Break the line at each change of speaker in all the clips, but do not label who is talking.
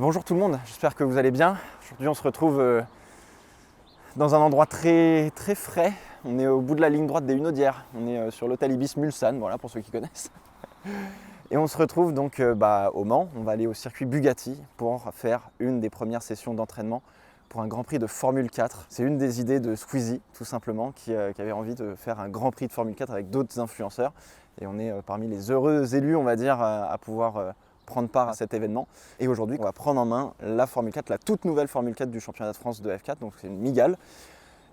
Bonjour tout le monde, j'espère que vous allez bien. Aujourd'hui on se retrouve dans un endroit très frais. On est au bout de la ligne droite des Hunaudières. On est sur l'hôtel Ibis Mulsanne, voilà pour ceux qui connaissent. Et on se retrouve donc au Mans. On va aller au circuit Bugatti pour faire une des premières sessions d'entraînement pour un Grand Prix de Formule 4. C'est une des idées de Squeezie, tout simplement, qui avait envie de faire un Grand Prix de Formule 4 avec d'autres influenceurs. Et on est parmi les heureux élus, on va dire, à pouvoir prendre part à cet événement. Et aujourd'hui, on va prendre en main la Formule 4, la toute nouvelle Formule 4 du championnat de France de F4. Donc c'est une Mygale.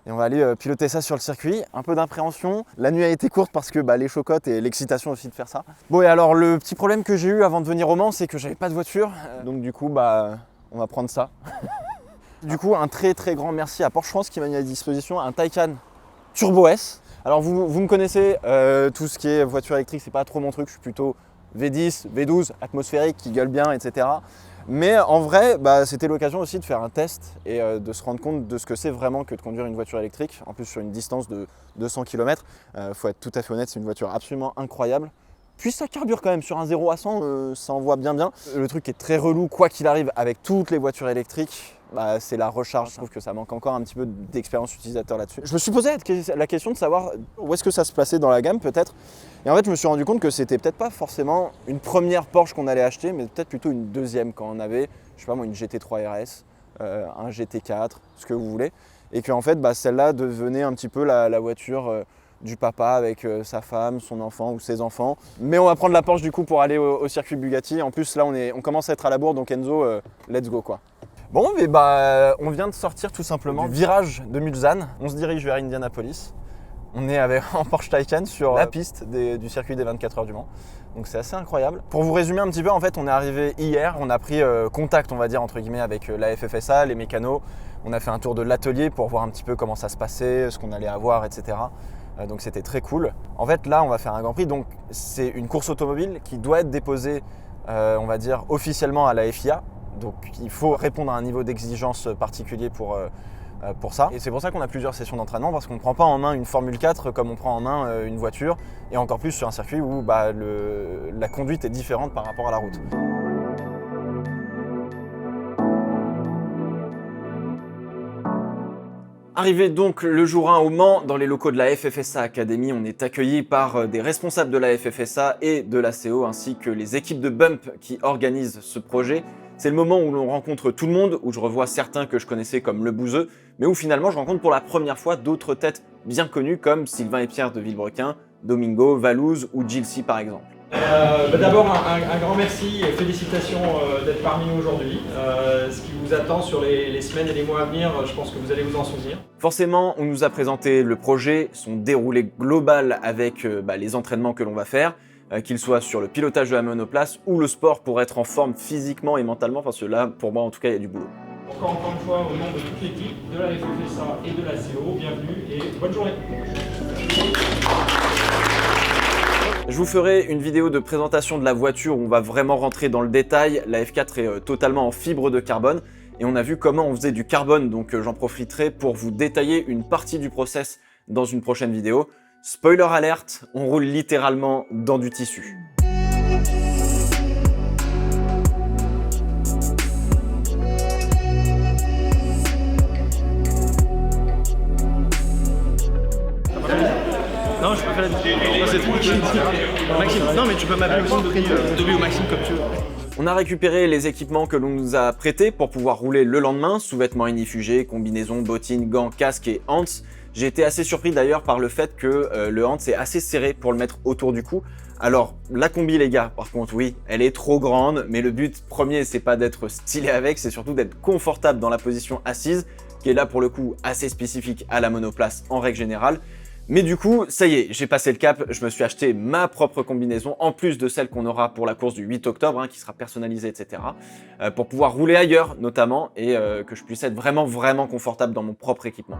Et on va aller piloter ça sur le circuit. Un peu d'appréhension. La nuit a été courte parce que les chocottes et l'excitation aussi de faire ça. Bon, et alors le petit problème que j'ai eu avant de venir au Mans, c'est que j'avais pas de voiture. Donc du coup, on va prendre ça. Du coup, un très grand merci à Porsche France qui m'a mis à disposition un Taycan Turbo S. Alors vous me connaissez, tout ce qui est voiture électrique, c'est pas trop mon truc. Je suis plutôt V10, V12, atmosphérique, qui gueule bien, etc. Mais en vrai, c'était l'occasion aussi de faire un test et de se rendre compte de ce que c'est vraiment que de conduire une voiture électrique, en plus sur une distance de 200 km. Faut être tout à fait honnête, c'est une voiture absolument incroyable. Puis ça carbure quand même, sur un 0 à 100, ça envoie bien. Le truc qui est très relou, quoi qu'il arrive, avec toutes les voitures électriques, c'est la recharge. Je trouve que ça manque encore un petit peu d'expérience utilisateur là-dessus. Je me suis posé la question de savoir où est-ce que ça se plaçait dans la gamme peut-être. Et en fait, je me suis rendu compte que c'était peut-être pas forcément une première Porsche qu'on allait acheter, mais peut-être plutôt une deuxième quand on avait, je sais pas moi, une GT3 RS, un GT4, ce que vous voulez. Et qu'en fait, celle-là devenait un petit peu la voiture du papa avec sa femme, son enfant ou ses enfants. Mais on va prendre la Porsche du coup pour aller au circuit Bugatti. En plus là on commence à être à la bourre, donc Enzo, let's go quoi. Bon, mais on vient de sortir tout simplement du virage de Mulsanne. On se dirige vers Indianapolis. On est en Porsche Taycan sur la piste du circuit des 24 heures du Mans. Donc c'est assez incroyable. Pour vous résumer un petit peu, en fait on est arrivé hier, on a pris contact on va dire entre guillemets avec la FFSA, les mécanos. On a fait un tour de l'atelier pour voir un petit peu comment ça se passait, ce qu'on allait avoir, etc. Donc c'était très cool. En fait là on va faire un Grand Prix, donc c'est une course automobile qui doit être déposée on va dire officiellement à la FIA. Donc il faut répondre à un niveau d'exigence particulier pour ça. Et c'est pour ça qu'on a plusieurs sessions d'entraînement, parce qu'on ne prend pas en main une Formule 4 comme on prend en main une voiture, et encore plus sur un circuit où la conduite est différente par rapport à la route. Arrivé donc le jour 1 au Mans, dans les locaux de la FFSA Academy, on est accueilli par des responsables de la FFSA et de l'ACO, ainsi que les équipes de Bump qui organisent ce projet. C'est le moment où l'on rencontre tout le monde, où je revois certains que je connaissais comme Le Bouzeux, mais où finalement je rencontre pour la première fois d'autres têtes bien connues comme Sylvain et Pierre de Villebrequin, Domingo, Valouz ou Gilles par exemple.
D'abord un grand merci et félicitations d'être parmi nous aujourd'hui. Ce qui vous attend sur les semaines et les mois à venir, je pense que vous allez vous en souvenir.
Forcément, on nous a présenté le projet, son déroulé global avec les entraînements que l'on va faire, qu'il soit sur le pilotage de la monoplace ou le sport pour être en forme physiquement et mentalement, parce que là, pour moi en tout cas, il y a du boulot.
Encore une fois, au nom de toute l'équipe, de la FFSA et de la CO, bienvenue et bonne journée.
Je vous ferai une vidéo de présentation de la voiture où on va vraiment rentrer dans le détail. La F4 est totalement en fibre de carbone et on a vu comment on faisait du carbone, donc j'en profiterai pour vous détailler une partie du process dans une prochaine vidéo. Spoiler alerte, on roule littéralement dans du tissu.
Non, je peux faire la vidéo. Maxime. Non, mais tu peux m'appeler aussi Dobby ou Maxime comme tu veux.
On a récupéré les équipements que l'on nous a prêtés pour pouvoir rouler le lendemain, sous-vêtements inifugés, combinaisons, bottines, gants, casques et hands. J'ai été assez surpris d'ailleurs par le fait que le hands est assez serré pour le mettre autour du cou. Alors la combi les gars, par contre oui, elle est trop grande, mais le but premier c'est pas d'être stylé avec, c'est surtout d'être confortable dans la position assise, qui est là pour le coup assez spécifique à la monoplace en règle générale. Mais du coup, ça y est, j'ai passé le cap, je me suis acheté ma propre combinaison, en plus de celle qu'on aura pour la course du 8 octobre, qui sera personnalisée, etc. Pour pouvoir rouler ailleurs, notamment, et que je puisse être vraiment confortable dans mon propre équipement.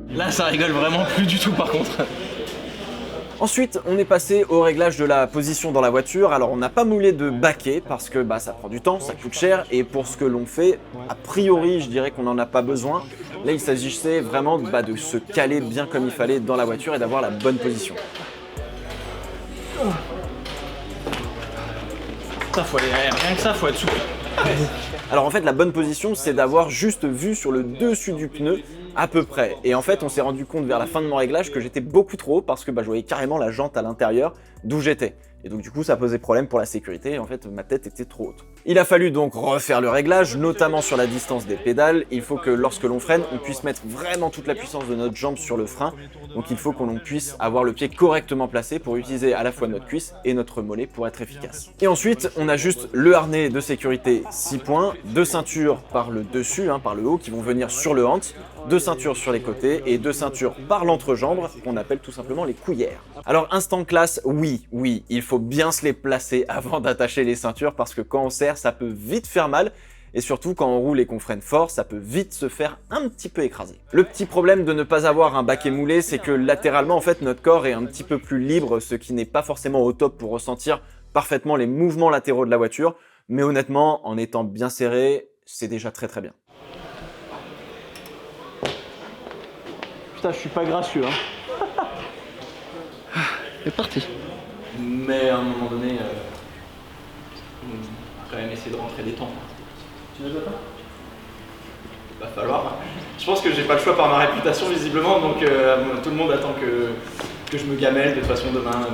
Là, ça rigole vraiment plus du tout par contre.
Ensuite, on est passé au réglage de la position dans la voiture. Alors, on n'a pas moulé de baquet parce que ça prend du temps, ça coûte cher. Et pour ce que l'on fait, a priori, je dirais qu'on n'en a pas besoin. Là, il s'agissait vraiment de se caler bien comme il fallait dans la voiture et d'avoir la bonne position.
Ça, rien que ça, faut être souple.
Alors en fait, la bonne position, c'est d'avoir juste vu sur le dessus du pneu à peu près. Et en fait, on s'est rendu compte vers la fin de mon réglage que j'étais beaucoup trop haut parce que je voyais carrément la jante à l'intérieur d'où j'étais. Et donc du coup, ça posait problème pour la sécurité et en fait, ma tête était trop haute. Il a fallu donc refaire le réglage, notamment sur la distance des pédales. Il faut que lorsque l'on freine, on puisse mettre vraiment toute la puissance de notre jambe sur le frein. Donc il faut qu'on puisse avoir le pied correctement placé pour utiliser à la fois notre cuisse et notre mollet pour être efficace. Et ensuite, on a juste le harnais de sécurité 6 points, 2 ceintures par le dessus, par le haut, qui vont venir sur le hanche, 2 ceintures sur les côtés et 2 ceintures par l'entrejambe, qu'on appelle tout simplement les couillères. Alors instant classe, oui, il faut bien se les placer avant d'attacher les ceintures parce que quand on serre, ça peut vite faire mal. Et surtout, quand on roule et qu'on freine fort, ça peut vite se faire un petit peu écraser. Le petit problème de ne pas avoir un baquet moulé, c'est que latéralement, en fait, notre corps est un petit peu plus libre, ce qui n'est pas forcément au top pour ressentir parfaitement les mouvements latéraux de la voiture. Mais honnêtement, en étant bien serré, c'est déjà très très bien.
Putain, je suis pas gracieux, C'est parti.
Mais à un moment donné, on va quand même essayer de rentrer des temps. Tu ne veux pas? Il va falloir. Je pense que j'ai pas le choix par ma réputation visiblement, donc tout le monde attend que je me gamelle. De toute façon, demain,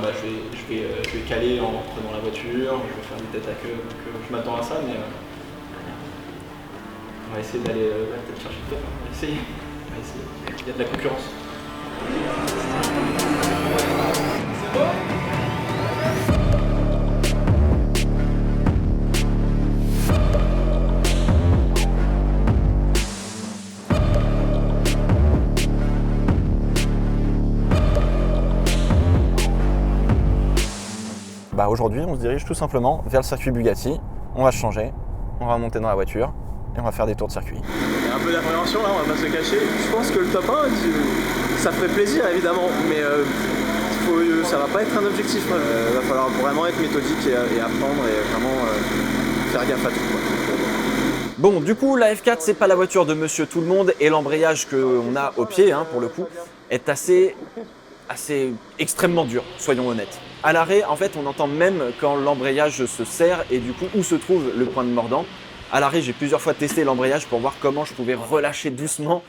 je vais caler en prenant la voiture, je vais faire des têtes à queue, donc je m'attends à ça, mais on va essayer d'aller peut-être chercher le top. On va essayer. Il y a de la concurrence.
Aujourd'hui, on se dirige tout simplement vers le circuit Bugatti. On va changer, on va monter dans la voiture et on va faire des tours de circuit.
Il y a un peu d'appréhension là, on va pas se cacher. Je pense que le top 1, ça ferait plaisir évidemment, mais ça va pas être un objectif. Il va falloir vraiment être méthodique et apprendre et vraiment faire gaffe à tout, quoi.
Bon, du coup, la F4, c'est pas la voiture de monsieur tout le monde et l'embrayage qu'on a au pied, pour le coup, est assez extrêmement dur, soyons honnêtes. À l'arrêt, en fait, on entend même quand l'embrayage se serre et du coup, où se trouve le point de mordant. À l'arrêt, j'ai plusieurs fois testé l'embrayage pour voir comment je pouvais relâcher doucement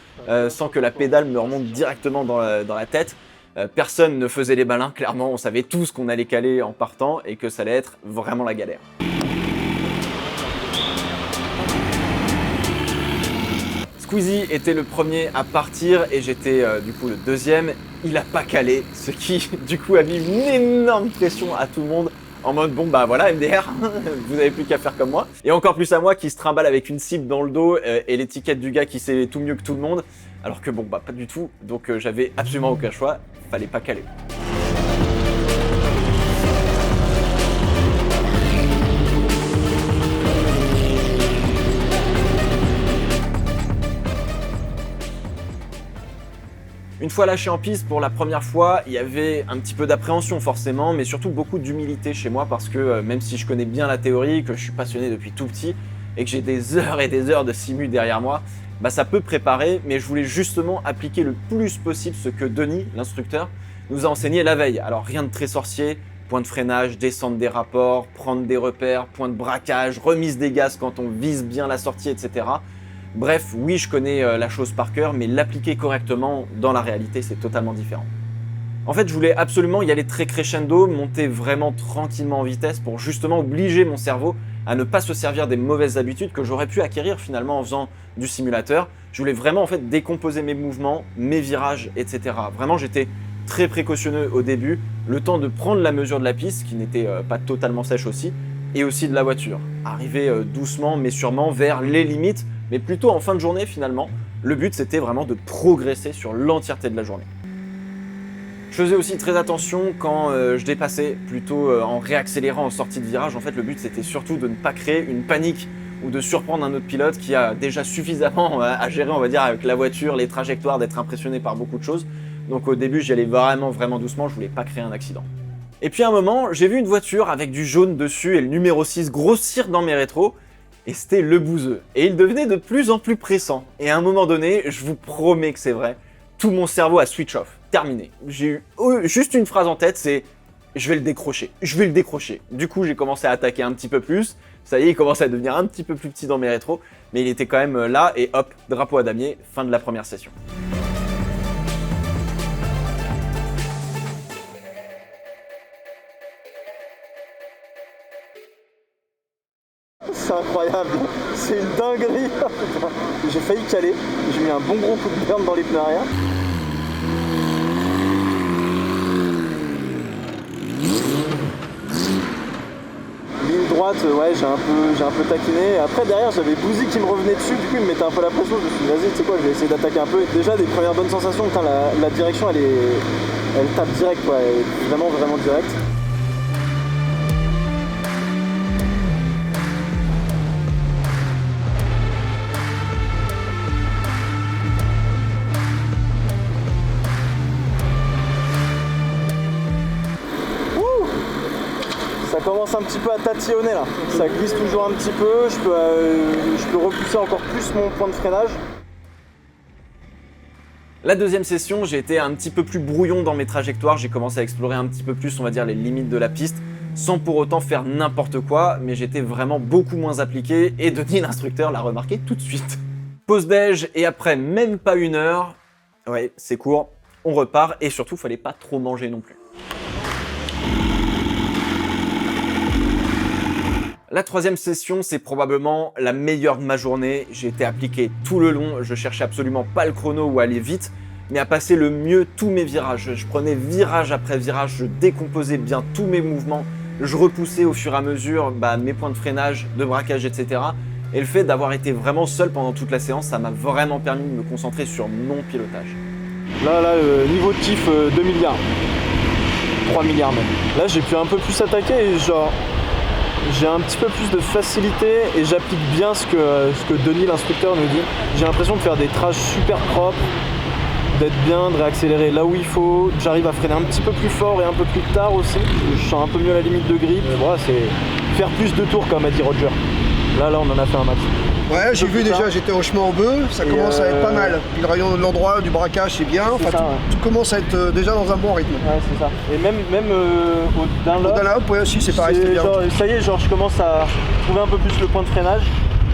sans que la pédale me remonte directement dans la tête. Personne ne faisait les malins, clairement, on savait tous qu'on allait caler en partant et que ça allait être vraiment la galère. Squeezie était le premier à partir et j'étais du coup le deuxième. Il a pas calé, ce qui du coup a mis une énorme pression à tout le monde en mode bon voilà MDR, vous n'avez plus qu'à faire comme moi. Et encore plus à moi qui se trimballe avec une cible dans le dos et l'étiquette du gars qui sait tout mieux que tout le monde. Alors que pas du tout, donc j'avais absolument aucun choix, fallait pas caler. Une fois lâché en piste pour la première fois, il y avait un petit peu d'appréhension forcément, mais surtout beaucoup d'humilité chez moi parce que même si je connais bien la théorie, que je suis passionné depuis tout petit et que j'ai des heures et des heures de simu derrière moi, ça peut préparer, mais je voulais justement appliquer le plus possible ce que Denis, l'instructeur, nous a enseigné la veille. Alors rien de très sorcier, point de freinage, descente des rapports, prendre des repères, point de braquage, remise des gaz quand on vise bien la sortie, etc. Bref, oui, je connais la chose par cœur, mais l'appliquer correctement dans la réalité, c'est totalement différent. En fait, je voulais absolument y aller très crescendo, monter vraiment tranquillement en vitesse pour justement obliger mon cerveau à ne pas se servir des mauvaises habitudes que j'aurais pu acquérir finalement en faisant du simulateur. Je voulais vraiment en fait décomposer mes mouvements, mes virages, etc. Vraiment, j'étais très précautionneux au début, le temps de prendre la mesure de la piste, qui n'était pas totalement sèche aussi, et aussi de la voiture. Arriver doucement mais sûrement vers les limites, mais plutôt en fin de journée finalement. Le but c'était vraiment de progresser sur l'entièreté de la journée. Je faisais aussi très attention quand je dépassais, plutôt en réaccélérant en sortie de virage. En fait, le but c'était surtout de ne pas créer une panique ou de surprendre un autre pilote qui a déjà suffisamment à gérer, on va dire, avec la voiture, les trajectoires, d'être impressionné par beaucoup de choses. Donc au début, j'y allais vraiment doucement, je voulais pas créer un accident. Et puis à un moment, j'ai vu une voiture avec du jaune dessus et le numéro 6 grossir dans mes rétros, et c'était le bouseux. Et il devenait de plus en plus pressant. Et à un moment donné, je vous promets que c'est vrai, tout mon cerveau a switch off. Terminé. J'ai eu juste une phrase en tête, c'est « je vais le décrocher, je vais le décrocher ». Du coup, j'ai commencé à attaquer un petit peu plus. Ça y est, il commençait à devenir un petit peu plus petit dans mes rétros, mais il était quand même là, et hop, drapeau à damier, fin de la première session.
C'est incroyable, c'est une dinguerie. J'ai failli caler, j'ai mis un bon gros coup de burn dans les pneus arrière. Ligne droite, ouais, j'ai un peu taquiné. Après derrière j'avais Bouzy qui me revenait dessus, du coup il me mettait un peu la pression. Je me suis dit vas-y, tu sais quoi, je vais essayer d'attaquer un peu. Déjà des premières bonnes sensations, putain, la direction elle tape direct quoi, elle est vraiment direct. Ça commence un petit peu à tatillonner là, ça glisse toujours un petit peu, je peux repousser encore plus mon point de freinage.
La deuxième session, j'ai été un petit peu plus brouillon dans mes trajectoires, j'ai commencé à explorer un petit peu plus, on va dire, les limites de la piste, sans pour autant faire n'importe quoi, mais j'étais vraiment beaucoup moins appliqué, et Denis l'instructeur l'a remarqué tout de suite. Pause déj, et après même pas une heure, ouais, c'est court, on repart, et surtout, fallait pas trop manger non plus. La troisième session, c'est probablement la meilleure de ma journée. J'ai été appliqué tout le long, je cherchais absolument pas le chrono ou aller vite, mais à passer le mieux tous mes virages. Je prenais virage après virage, je décomposais bien tous mes mouvements, je repoussais au fur et à mesure mes points de freinage, de braquage, etc. Et le fait d'avoir été vraiment seul pendant toute la séance, ça m'a vraiment permis de me concentrer sur mon pilotage.
Là, niveau de kiff 2 milliards. 3 milliards même. Là, j'ai pu un peu plus attaquer et genre... J'ai un petit peu plus de facilité et j'applique bien ce que Denis l'instructeur nous dit. J'ai l'impression de faire des trages super propres, d'être bien, de réaccélérer là où il faut. J'arrive à freiner un petit peu plus fort et un peu plus tard aussi. Je sens un peu mieux la limite de grip. Voilà, c'est faire plus de tours comme a dit Roger. Là on en a fait un max.
Ouais, j'ai vu déjà, j'étais au chemin en bœuf, ça commence à être pas mal. Puis le rayon de l'endroit du braquage c'est bien, enfin tout commence à être déjà dans un bon rythme.
Ouais, c'est ça. Et même au Dunlop.
Au Dunlop, ouais aussi c'est pareil, c'est bien.
Genre, ça y est, genre je commence à trouver un peu plus le point de freinage.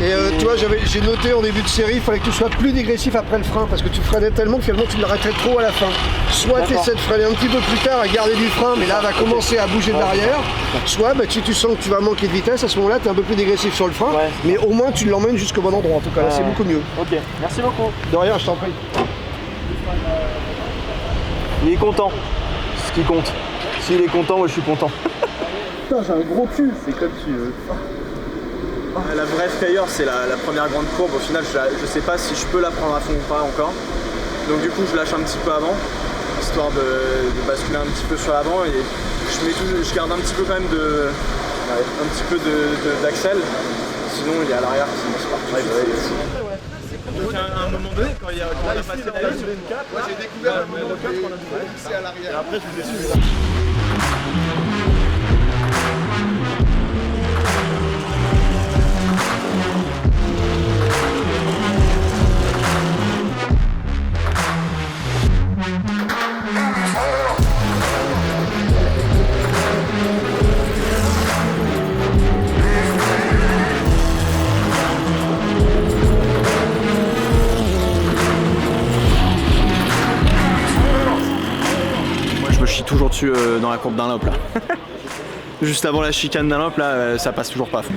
Et tu vois, j'ai noté en début de série, il fallait que tu sois plus dégressif après le frein, parce que tu freinais tellement que finalement tu l'arrêtais trop à la fin. Soit tu essaies de freiner un petit peu plus tard et garder du frein, mais là va commencer à bouger de l'arrière. Soit si tu sens que tu vas manquer de vitesse, à ce moment-là tu es un peu plus dégressif sur le frein, mais au moins tu l'emmènes jusqu'au bon endroit en tout cas, là c'est beaucoup mieux.
Ok, merci beaucoup.
De rien, je t'en prie.
Il est content, ce qui compte. S'il est content, moi je suis content.
Putain, j'ai un gros cul.
C'est comme tu veux. La vraie frayeur, c'est la première grande courbe. Au final, je sais pas si je peux la prendre à fond ou pas encore. Donc du coup, je lâche un petit peu avant, histoire de basculer un petit peu sur l'avant et je garde un petit peu quand même d'axel. Sinon, il est à l'arrière, sinon c'est parti. Donc à un moment donné, quand on a passé sur une 4,
moi j'ai découvert le moment 4 qu'on a c'est à l'arrière.
Et après, je vous ai suivi. Toujours dessus dans la courbe Dunlop là. Juste avant la chicane Dunlop là, ça passe toujours pas à fond.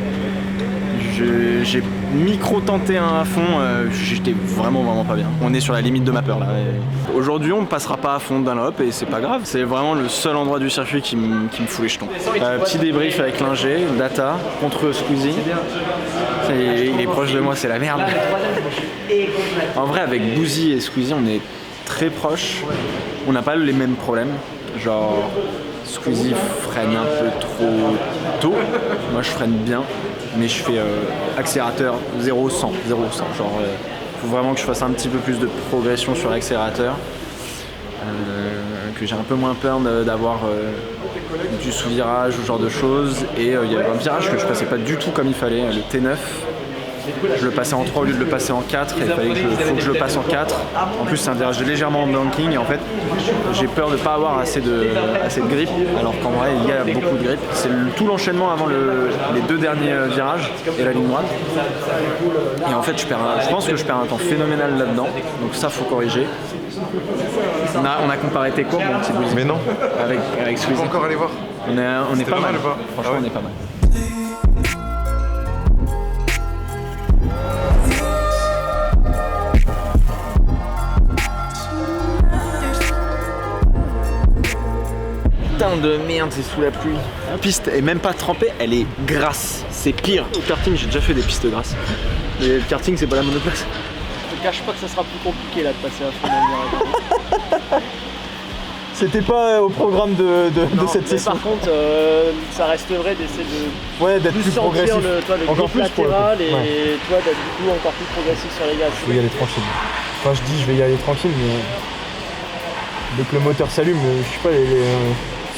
J'ai micro-tenté un à fond, j'étais vraiment pas bien. On est sur la limite de ma peur là. Aujourd'hui on ne passera pas à fond Dunlop et c'est pas grave, c'est vraiment le seul endroit du circuit qui me fout les jetons. Petit débrief avec l'ingé, Data contre Squeezie. Il est proche de moi, c'est la merde. En vrai avec Bouzy et Squeezie on est très proches, on n'a pas les mêmes problèmes. Genre, Squeezie freine un peu trop tôt, moi je freine bien, mais je fais accélérateur 0-100, genre faut vraiment que je fasse un petit peu plus de progression sur l'accélérateur.
que j'ai un peu moins peur d'avoir du sous-virage ou ce genre de choses. Et il y avait un virage que je passais pas du tout comme il fallait, le T9. Je le passais en 3 au lieu de le passer en 4 et il fallait faut que je le passe en 4. En plus c'est un virage légèrement en banking et en fait j'ai peur de ne pas avoir assez de grip alors qu'en vrai il y a beaucoup de grip. C'est tout l'enchaînement avant les 2 derniers virages et la ligne droite. Et en fait je pense que je perds un temps phénoménal là-dedans, donc ça faut corriger. On a comparé tes courbes, mon petit Bouzy.
Mais non.
Avec Squeezie.
On peut encore aller voir.
On est pas mal.
Pas
Franchement on est pas mal. Putain de merde, c'est sous la pluie. La piste est même pas trempée, elle est grasse. C'est pire. Au karting, j'ai déjà fait des pistes grasses. Mais le karting, c'est pas la monoplace.
Je te cache pas que ça sera plus compliqué là de passer à fond dans le virage.
C'était pas au programme de cette
Mais
session.
par contre, ça reste vrai d'essayer de
Ouais, d'être plus
sentir
progressif.
le
Encore
grip
plus pour le coup.
latéral et
Ouais.
toi d'être du coup encore plus progressif sur les gaz.
Je vais y aller tranquille. Enfin, je dis je vais y aller tranquille, mais dès que le moteur s'allume, je sais pas,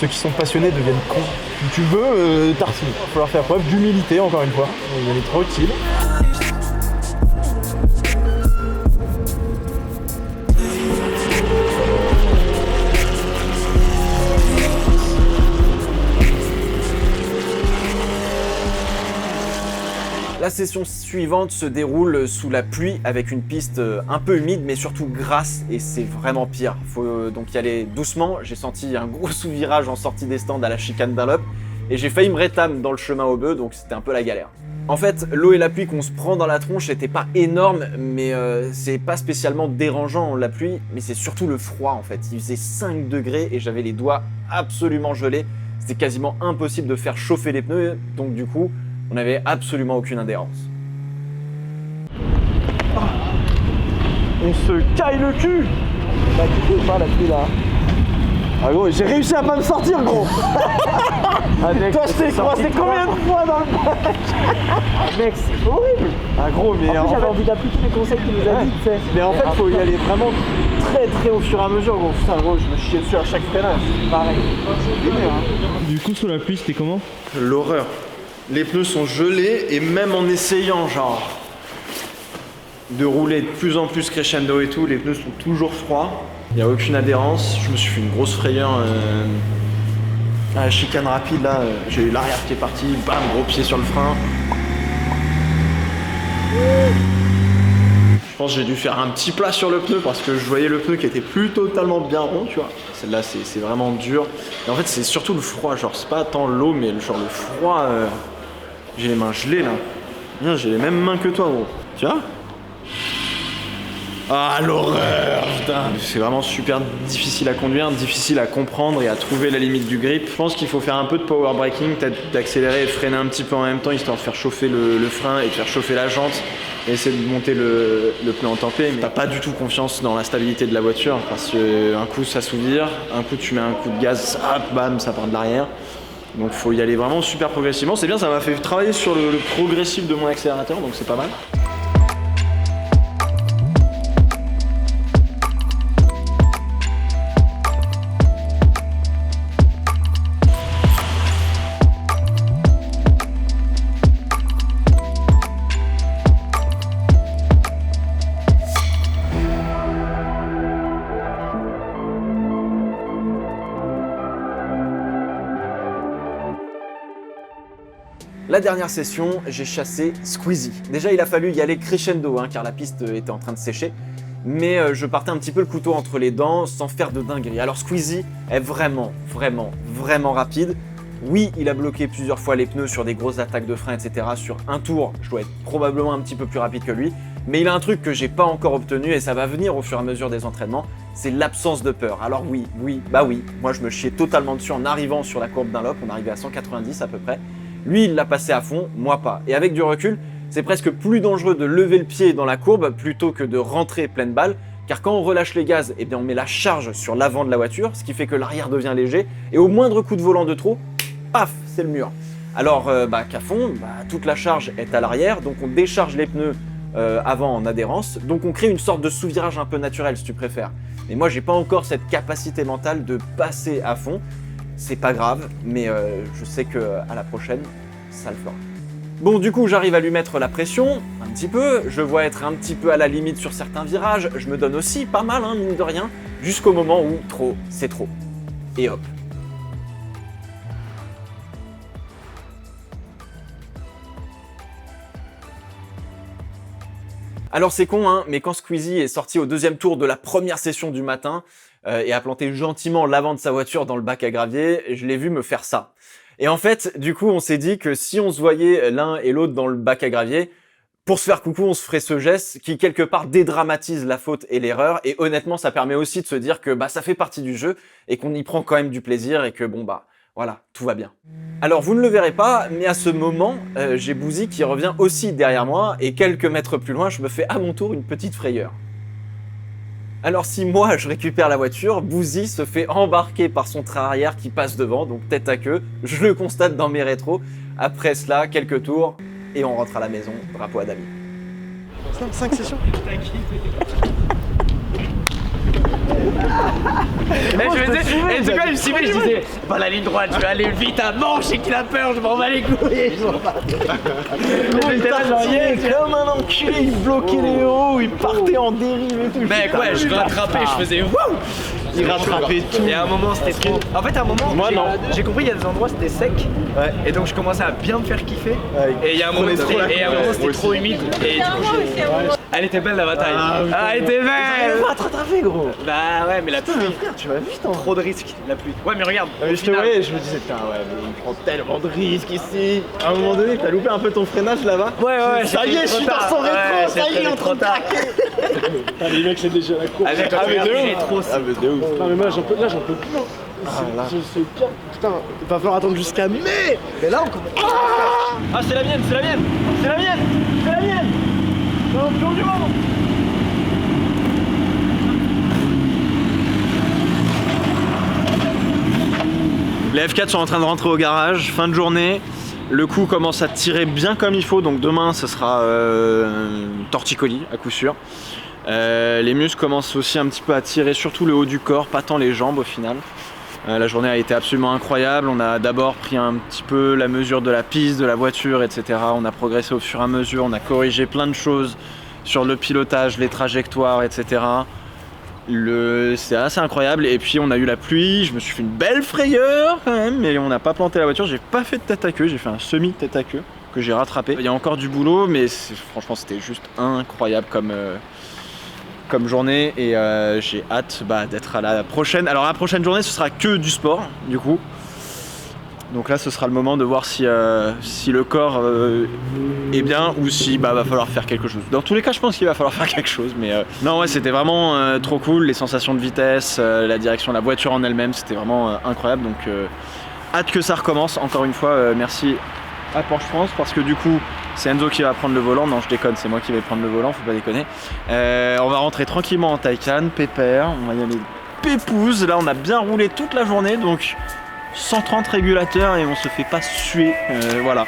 ceux qui sont passionnés deviennent cons. Si tu veux, tartine. Il va falloir faire preuve d'humilité, encore une fois. Y aller tranquille.
La session suivante se déroule sous la pluie avec une piste un peu humide mais surtout grasse et c'est vraiment pire. Faut donc y aller doucement. J'ai senti un gros sous-virage en sortie des stands à la chicane Dunlop et j'ai failli me rétame dans le chemin au bœuf donc c'était un peu la galère. En fait, l'eau et la pluie qu'on se prend dans la tronche n'étaient pas énormes mais c'est pas spécialement dérangeant la pluie mais c'est surtout le froid en fait. Il faisait 5 degrés et j'avais les doigts absolument gelés. C'était quasiment impossible de faire chauffer les pneus donc du coup on n'avait absolument aucune adhérence.
On se caille le cul. Bah tu peux pas la pluie là. Ah gros, j'ai réussi à pas me sortir gros. Toi je t'ai croisé combien de fois dans le mec, c'est horrible. Ah gros, mais en fait, j'avais envie d'appliquer les conseils qu'il nous a dit, tu sais. Mais en fait, faut y aller vraiment très au fur et à mesure gros. Putain gros, je me chiais dessus à chaque freinage. Pareil.
Du coup, sous la pluie, c'était comment?
L'horreur. Les pneus sont gelés et même en essayant genre de rouler de plus en plus crescendo et tout, les pneus sont toujours froids. Il n'y a aucune adhérence. Je me suis fait une grosse frayeur à la chicane rapide là. J'ai eu l'arrière qui est parti, bam, gros pied sur le frein. Je pense que j'ai dû faire un petit plat sur le pneu parce que je voyais le pneu qui était plus totalement bien rond, tu vois. Celle-là, c'est vraiment dur. Et en fait, c'est surtout le froid. Genre, c'est pas tant l'eau, mais genre le froid. J'ai les mains gelées là. Bien, j'ai les mêmes mains que toi, gros. Tu vois? Ah, l'horreur, putain. C'est vraiment super difficile à conduire, difficile à comprendre et à trouver la limite du grip. Je pense qu'il faut faire un peu de power braking, peut-être d'accélérer et freiner un petit peu en même temps, histoire de faire chauffer le frein et de faire chauffer la jante et essayer de monter le pneu en tempé. Mais t'as pas du tout confiance dans la stabilité de la voiture parce qu'un coup ça s'ouvre, un coup tu mets un coup de gaz, hop, bam, ça part de l'arrière. Donc faut y aller vraiment super progressivement. C'est bien, ça m'a fait travailler sur le progressif de mon accélérateur, donc c'est pas mal. La dernière session, j'ai chassé Squeezie. Déjà, il a fallu y aller crescendo, car la piste était en train de sécher. Mais je partais un petit peu le couteau entre les dents, sans faire de dinguerie. Alors Squeezie est vraiment rapide. Oui, il a bloqué plusieurs fois les pneus sur des grosses attaques de frein, etc. Sur un tour, je dois être probablement un petit peu plus rapide que lui. Mais il a un truc que j'ai pas encore obtenu et ça va venir au fur et à mesure des entraînements, c'est l'absence de peur. Alors oui, moi je me chiais totalement dessus en arrivant sur la courbe Dunlop, on arrivait à 190 à peu près. Lui, il l'a passé à fond, moi pas. Et avec du recul, c'est presque plus dangereux de lever le pied dans la courbe plutôt que de rentrer pleine balle. Car quand on relâche les gaz, eh bien on met la charge sur l'avant de la voiture, ce qui fait que l'arrière devient léger. Et au moindre coup de volant de trop, paf, c'est le mur. Alors qu'à fond, toute la charge est à l'arrière, donc on décharge les pneus avant en adhérence, donc on crée une sorte de sous-virage un peu naturel si tu préfères. Mais moi j'ai pas encore cette capacité mentale de passer à fond, c'est pas grave, mais je sais que à la prochaine, ça le fera. Bon, du coup, j'arrive à lui mettre la pression, un petit peu, je vois être un petit peu à la limite sur certains virages, je me donne aussi pas mal, hein, mine de rien, jusqu'au moment où trop, c'est trop. Et hop. Alors c'est con, hein, mais quand Squeezie est sorti au deuxième tour de la première session du matin et a planté gentiment l'avant de sa voiture dans le bac à gravier, je l'ai vu me faire ça. Et en fait, du coup, on s'est dit que si on se voyait l'un et l'autre dans le bac à gravier, pour se faire coucou, on se ferait ce geste qui, quelque part, dédramatise la faute et l'erreur. Et honnêtement, ça permet aussi de se dire que bah, ça fait partie du jeu et qu'on y prend quand même du plaisir et que bon, bah voilà, tout va bien. Alors, vous ne le verrez pas, mais à ce moment, j'ai Bouzy qui revient aussi derrière moi et quelques mètres plus loin, je me fais à mon tour une petite frayeur. Alors si moi je récupère la voiture, Bouzy se fait embarquer par son train arrière qui passe devant, donc tête à queue, je le constate dans mes rétros. Après cela, quelques tours, et on rentre à la maison, drapeau à Dami.
5 sessions.
Et du coup, je me suis dit, je disais, pas la ligne droite, je vais aller vite à manche et qu'il a peur, je m'en bats les couilles.
Comme un enculé, il bloquait les héros, il partait en dérive et tout.
Mec, ouais, je rattrapais, je faisais wouh. Il rattrapait tout. Et à un moment, c'était trop. En fait, à un moment, j'ai compris, il y a des endroits, c'était sec. Ouais. Et donc, je commençais à bien me faire kiffer. Ouais. Et il y a un moment, c'était trop humide. Et du coup, elle était belle la bataille. Ah, elle était belle.
Pas trop rattrapé, gros.
Bah ouais, mais la pluie.
Tu vas vite, hein.
Trop de risques, la pluie. Ouais, mais regarde.
Je te voyais, je me disais, putain, ouais, mais il prend tellement de risques ici. À un moment donné, t'as loupé un peu ton freinage là-bas.
Ouais,
ça y est, je suis dans son rétro, ça y est, en train de craquer.
Les mecs, c'est déjà la course.
Avec le rétro,
Ah, mais de ouf.
Non, mais moi, j'en peux plus. C'est pire. Putain, il va falloir attendre jusqu'à mai. Mais là, on commence.
Ah, c'est la mienne, c'est la mienne. C'est la mienne. C'est la mienne. Champion du monde.
Les F4 sont en train de rentrer au garage, fin de journée. Le coup commence à tirer bien comme il faut, donc demain ce sera torticolis à coup sûr. Les muscles commencent aussi un petit peu à tirer, surtout le haut du corps, pas tant les jambes au final. La journée a été absolument incroyable. On a d'abord pris un petit peu la mesure de la piste, de la voiture, etc. On a progressé au fur et à mesure, on a corrigé plein de choses sur le pilotage, les trajectoires, etc. C'est assez incroyable. Et puis on a eu la pluie, je me suis fait une belle frayeur quand même, mais on n'a pas planté la voiture. J'ai pas fait de tête à queue, j'ai fait un semi tête à queue que j'ai rattrapé. Il y a encore du boulot, mais franchement c'était juste incroyable comme journée et j'ai hâte d'être à la prochaine. Alors la prochaine journée ce sera que du sport du coup. Donc là ce sera le moment de voir si le corps est bien ou si va falloir faire quelque chose. Dans tous les cas je pense qu'il va falloir faire quelque chose, mais non ouais c'était vraiment trop cool, les sensations de vitesse, la direction de la voiture en elle-même, c'était vraiment incroyable. Donc hâte que ça recommence. Encore une fois merci à Porsche France parce que du coup c'est Enzo qui va prendre le volant. Non je déconne, c'est moi qui vais prendre le volant, faut pas déconner. On va rentrer tranquillement en Taycan, pépère, on va y aller pépouze. Là on a bien roulé toute la journée donc 130 régulateurs et on se fait pas suer, voilà.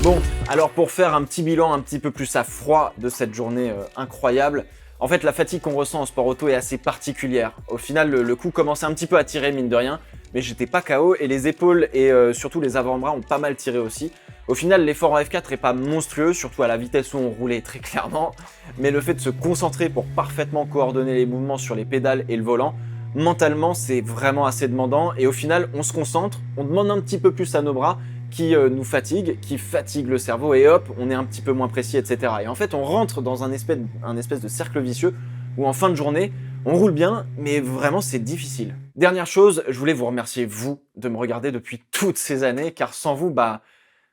Bon, alors pour faire un petit bilan un petit peu plus à froid de cette journée incroyable, en fait la fatigue qu'on ressent en sport auto est assez particulière. Au final le coup commençait un petit peu à tirer mine de rien, mais j'étais pas KO et les épaules et surtout les avant-bras ont pas mal tiré aussi. Au final l'effort en F4 est pas monstrueux, surtout à la vitesse où on roulait très clairement, mais le fait de se concentrer pour parfaitement coordonner les mouvements sur les pédales et le volant, mentalement c'est vraiment assez demandant et au final on se concentre, on demande un petit peu plus à nos bras qui nous fatigue, qui fatigue le cerveau et hop, on est un petit peu moins précis, etc. Et en fait, on rentre dans un espèce de cercle vicieux où en fin de journée, on roule bien, mais vraiment c'est difficile. Dernière chose, je voulais vous remercier vous de me regarder depuis toutes ces années, car sans vous,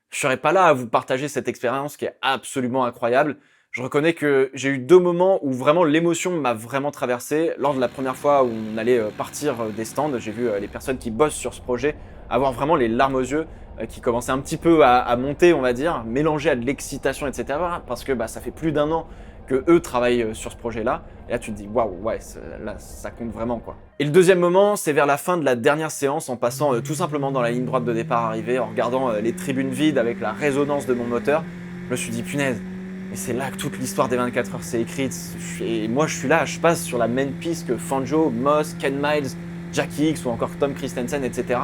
je serais pas là à vous partager cette expérience qui est absolument incroyable. Je reconnais que j'ai eu 2 moments où vraiment l'émotion m'a vraiment traversé. Lors de la première fois où on allait partir des stands, j'ai vu les personnes qui bossent sur ce projet avoir vraiment les larmes aux yeux, qui commençaient un petit peu à monter, on va dire, mélangées à de l'excitation, etc. Parce que ça fait plus d'1 an que eux travaillent sur ce projet-là. Et là, tu te dis, waouh, ouais, là, ça compte vraiment, quoi. Et le deuxième moment, c'est vers la fin de la dernière séance, en passant tout simplement dans la ligne droite de départ arrivée, en regardant les tribunes vides avec la résonance de mon moteur. Je me suis dit, punaise, mais c'est là que toute l'histoire des 24 heures s'est écrite. Et moi, je suis là, je passe sur la même piste que Fangio, Moss, Ken Miles, Jackie X ou encore Tom Christensen, etc.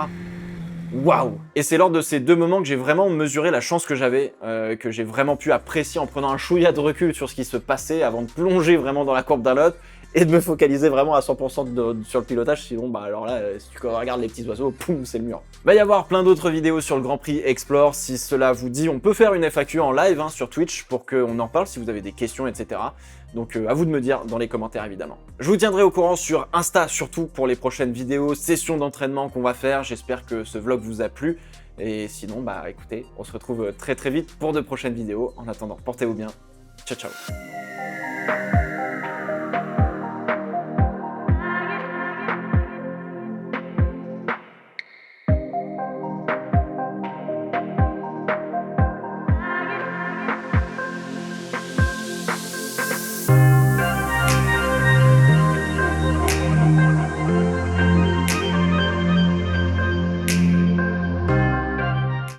Waouh! Et c'est lors de ces 2 moments que j'ai vraiment mesuré la chance que j'avais, que j'ai vraiment pu apprécier en prenant un chouïa de recul sur ce qui se passait avant de plonger vraiment dans la courbe d'un lot et de me focaliser vraiment à 100% sur le pilotage. Sinon, alors là, si tu regardes les petits oiseaux, poum, c'est le mur. Va y avoir plein d'autres vidéos sur le Grand Prix Explore. Si cela vous dit, on peut faire une FAQ en live sur Twitch pour qu'on en parle si vous avez des questions, etc. Donc à vous de me dire dans les commentaires évidemment. Je vous tiendrai au courant sur Insta, surtout pour les prochaines vidéos, sessions d'entraînement qu'on va faire. J'espère que ce vlog vous a plu. Et sinon, écoutez, on se retrouve très vite pour de prochaines vidéos. En attendant, portez-vous bien. Ciao, ciao.